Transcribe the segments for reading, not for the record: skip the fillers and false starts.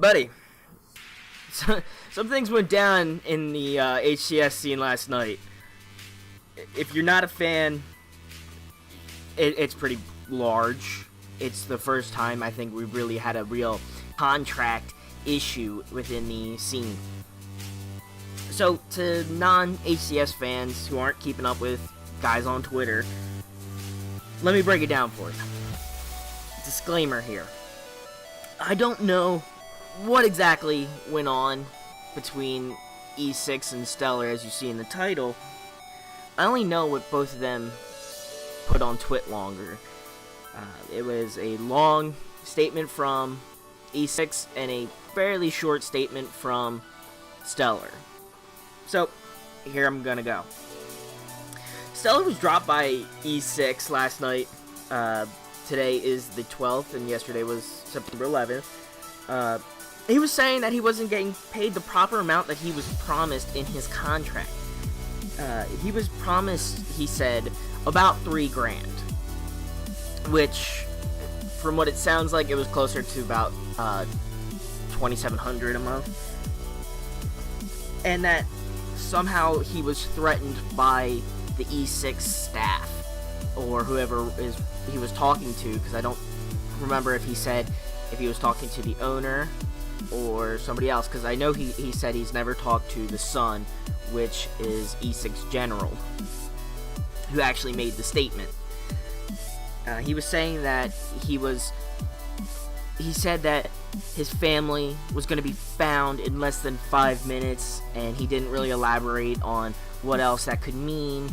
buddy. So, some things went down in the HCS scene last night. If you're not a fan, it's pretty large. It's the first time I think we've really had a real contract issue within the scene. So, to non-HCS fans who aren't keeping up with guys on Twitter, let me break it down for you. Disclaimer here. I don't know what exactly went on between E6 and Stellur, as you see in the title. I only know what both of them put on Twitlonger. It was a long statement from E6 and a fairly short statement from Stellur. So, here I'm gonna go. Stellur was dropped by E6 last night. Today is the 12th, and yesterday was September 11th. He was saying that he wasn't getting paid the proper amount that he was promised in his contract. He was promised, he said, about $3,000, which, from what it sounds like, it was closer to about $2,700 a month, and that somehow he was threatened by the E6 staff or whoever he was talking to, because I don't remember if he said if he was talking to the owner or somebody else, because I know he said he's never talked to the son, which is E6 General, who actually made the statement. He was saying that he said that his family was going to be found in less than 5 minutes, and he didn't really elaborate on what else that could mean.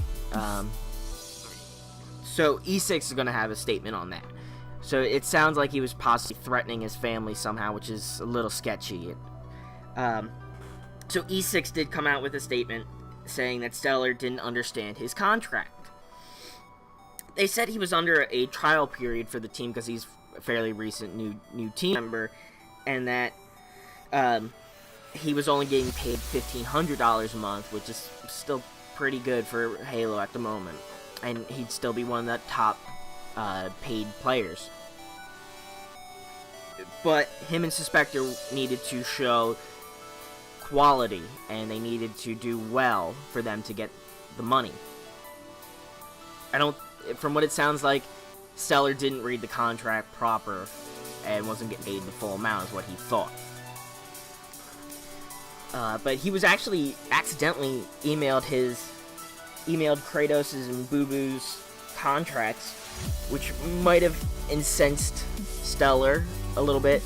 So E6 is going to have a statement on that. So it sounds like he was possibly threatening his family somehow, which is a little sketchy. So E6 did come out with a statement saying that Stellur didn't understand his contract. They said he was under a trial period for the team because he's a fairly recent new team member, and that he was only getting paid $1,500 a month, which is still pretty good for Halo at the moment, and he'd still be one of the top paid players. But him and Suspector needed to show quality, and they needed to do well for them to get the money. From what it sounds like, Stellur didn't read the contract proper and wasn't getting paid the full amount, is what he thought. But he was actually accidentally emailed Kratos' and Boo Boo's contracts, which might have incensed Stellur a little bit,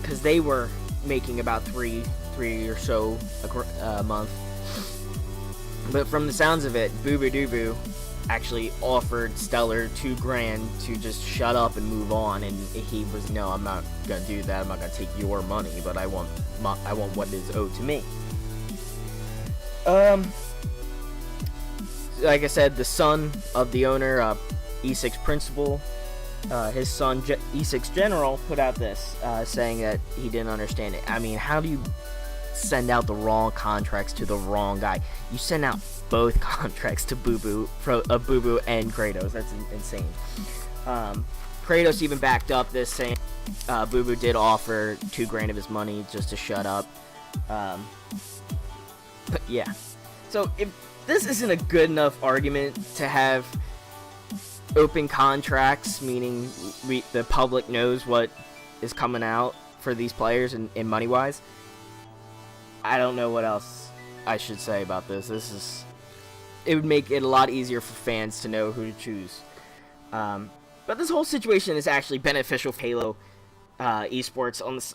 because they were making about three or so a month. But from the sounds of it, Boo Boo Doo Boo actually offered Stellur $2,000 to just shut up and move on, and he was, no, I'm not gonna do that. I'm not gonna take your money, but I want what is owed to me. Like I said, the son of the owner, E6 principal, his son E6 General put out this saying that he didn't understand it. I mean, how do you send out the wrong contracts to the wrong guy? You send out both contracts to Boo Boo and Kratos. That's insane. Kratos even backed up this, saying Boo Boo did offer $2,000 of his money just to shut up. But yeah. So if this isn't a good enough argument to have open contracts, meaning the public knows what is coming out for these players and money-wise, I don't know what else I should say about this. It would make it a lot easier for fans to know who to choose. But this whole situation is actually beneficial for Halo esports,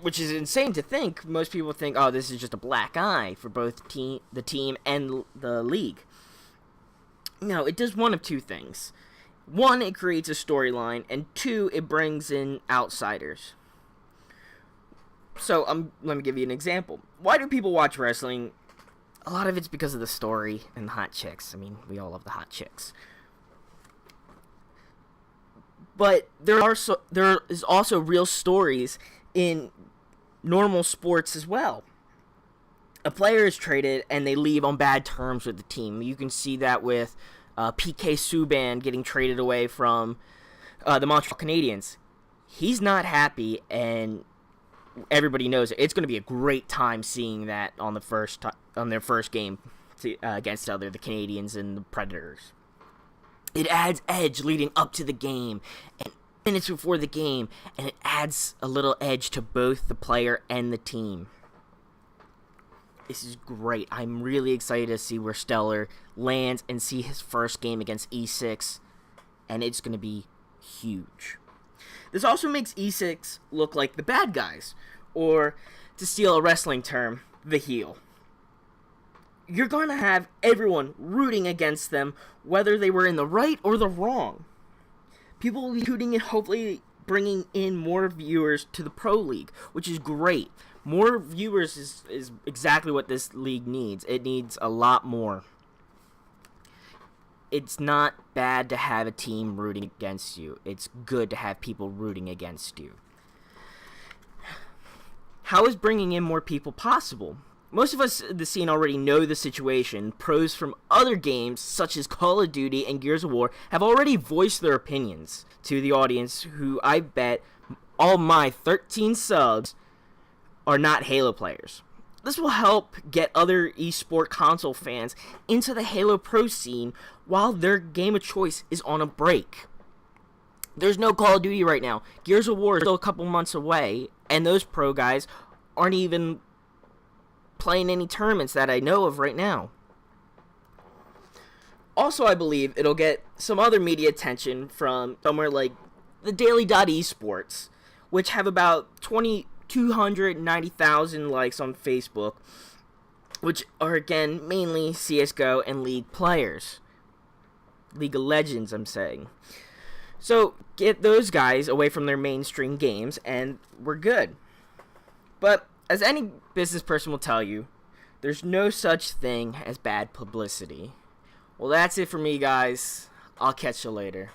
which is insane to think. Most people think, oh, this is just a black eye for both the team and the league. No, it does one of two things. One, it creates a storyline, and two, it brings in outsiders. So, let me give you an example. Why do people watch wrestling? A lot of it's because of the story and the hot chicks. I mean, we all love the hot chicks. But there is also real stories in normal sports as well. A player is traded and they leave on bad terms with the team. You can see that with PK Subban getting traded away from the Montreal Canadiens. He's not happy, and everybody knows it. It's going to be a great time seeing that on their first game against the Canadians and the Predators. It adds edge leading up to the game and minutes before the game, and it adds a little edge to both the player and the team. This is great. I'm really excited to see where Stellur lands and see his first game against E6, and it's going to be huge. This also makes E6 look like the bad guys, or, to steal a wrestling term, the heel. You're going to have everyone rooting against them, whether they were in the right or the wrong. People will be rooting and hopefully bringing in more viewers to the Pro League, which is great. More viewers is exactly what this league needs. It needs a lot more. It's not bad to have a team rooting against you. It's good to have people rooting against you. How is bringing in more people possible? Most of us in the scene already know the situation. Pros from other games, such as Call of Duty and Gears of War, have already voiced their opinions to the audience, who I bet all my 13 subs are not Halo players. This will help get other esport console fans into the Halo Pro scene while their game of choice is on a break. There's no Call of Duty right now. Gears of War is still a couple months away, and those pro guys aren't even playing any tournaments that I know of right now. Also, I believe it'll get some other media attention from somewhere like the Daily.esports, which have about 290,000 likes on Facebook, which are, again, mainly CSGO and League players. League of Legends, I'm saying. So, get those guys away from their mainstream games, and we're good. But, as any business person will tell you, there's no such thing as bad publicity. Well, that's it for me, guys. I'll catch you later.